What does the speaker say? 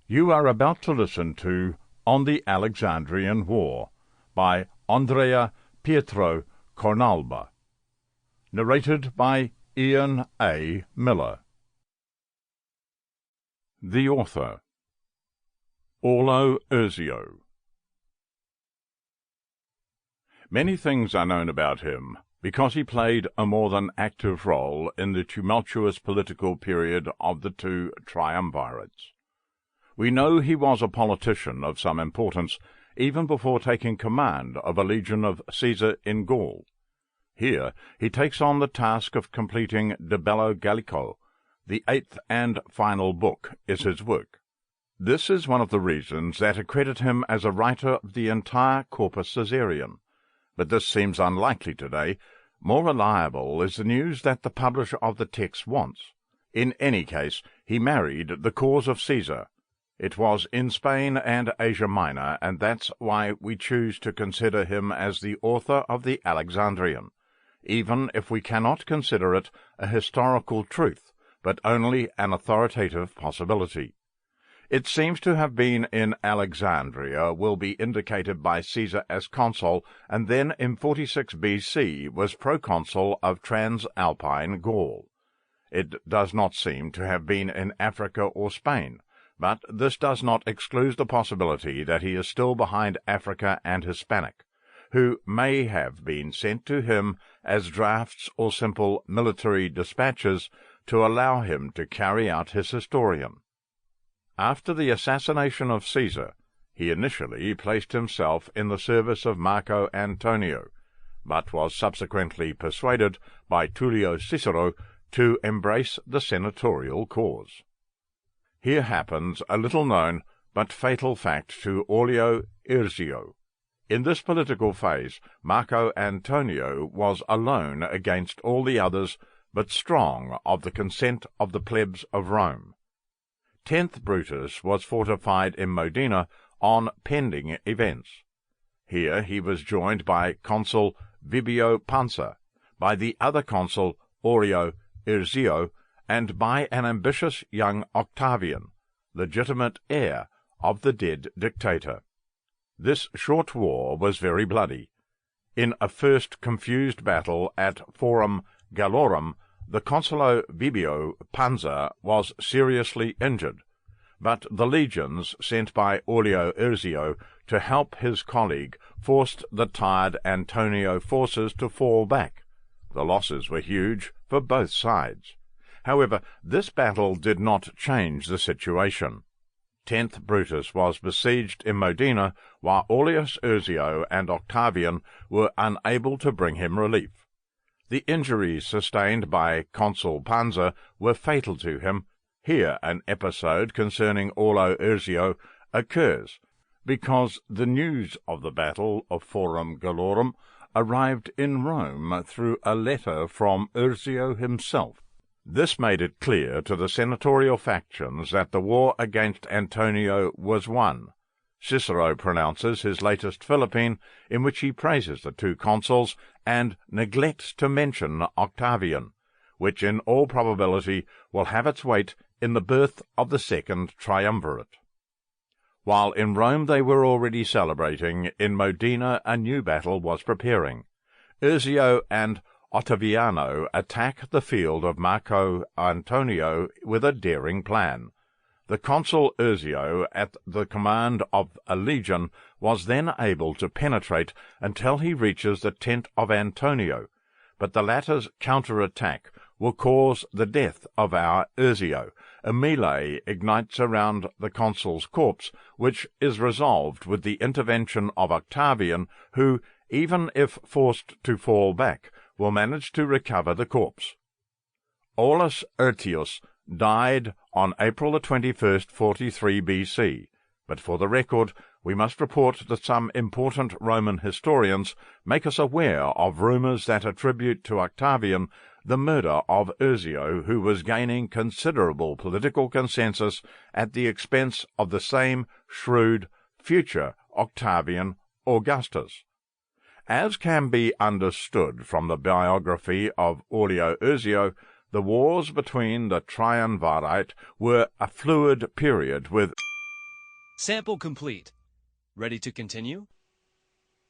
You are about to listen to On the Alexandrian War by Andrea Pietro Cornalba, narrated by Ian A. Miller. The author, Bello Civili. Many things are known about him, because he played a more than active role in the tumultuous political period of the two triumvirates. We know he was a politician of some importance, even before taking command of a legion of Caesar in Gaul. Here he takes on the task of completing De Bello Gallico. The 8th and final book is his work. This is one of the reasons that accredit him as a writer of the entire Corpus Caesarian. But this seems unlikely today. More reliable is the news that the publisher of the text wants. In any case, he married the cause of Caesar. It was in Spain and Asia Minor, and that's why we choose to consider him as the author of the Alexandrian, even if we cannot consider it a historical truth, but only an authoritative possibility. It seems to have been in Alexandria, will be indicated by Caesar as consul, and then in 46 B.C. was proconsul of Transalpine Gaul. It does not seem to have been in Africa or Spain, but this does not exclude the possibility that he is still behind Africa and Hispanic, who may have been sent to him as drafts or simple military dispatches to allow him to carry out his historian. After the assassination of Caesar, he initially placed himself in the service of Marco Antonio, but was subsequently persuaded by Julius Caesar to embrace the senatorial cause. Here happens a little-known but fatal fact to Aulio Irzio. In this political phase, Marco Antonio was alone against all the others, but strong of the consent of the plebs of Rome. 10th Brutus was fortified in Modena on pending events. Here he was joined by consul Vibio Pansa, by the other consul Aulio Irzio, and by an ambitious young Octavian, legitimate heir of the dead dictator. This short war was very bloody. In a first confused battle at Forum Gallorum, the consulo Vibio Pansa was seriously injured, but the legions sent by Aulio Irzio to help his colleague forced the tired Antonio forces to fall back. The losses were huge for both sides. However, this battle did not change the situation. 10th Brutus was besieged in Modena, while Aulio Irzio and Octavian were unable to bring him relief. The injuries sustained by Consul Pansa were fatal to him. Here an episode concerning Aulio Irzio occurs, because the news of the Battle of Forum Gallorum arrived in Rome through a letter from Irzio himself. This made it clear to the senatorial factions that the war against Antonio was won. Cicero pronounces his latest Philippine, in which he praises the two consuls and neglects to mention Octavian, which in all probability will have its weight in the birth of the second triumvirate. While in Rome they were already celebrating, in Modena a new battle was preparing. Irzio and Ottaviano attack the field of Marco Antonio with a daring plan. The consul Irzio, at the command of a legion, was then able to penetrate until he reaches the tent of Antonio, but the latter's counter-attack will cause the death of our Irzio. A melee ignites around the consul's corpse, which is resolved with the intervention of Octavian, who, even if forced to fall back, will manage to recover the corpse. Aulus Hirtius died on April 21st, 43 B.C., but for the record we must report that some important Roman historians make us aware of rumours that attribute to Octavian the murder of Irzio, who was gaining considerable political consensus at the expense of the same shrewd future Octavian Augustus. As can be understood from the biography of Aulio Irzio, the wars between the triumvirate were a fluid period with Sample complete. Ready to continue?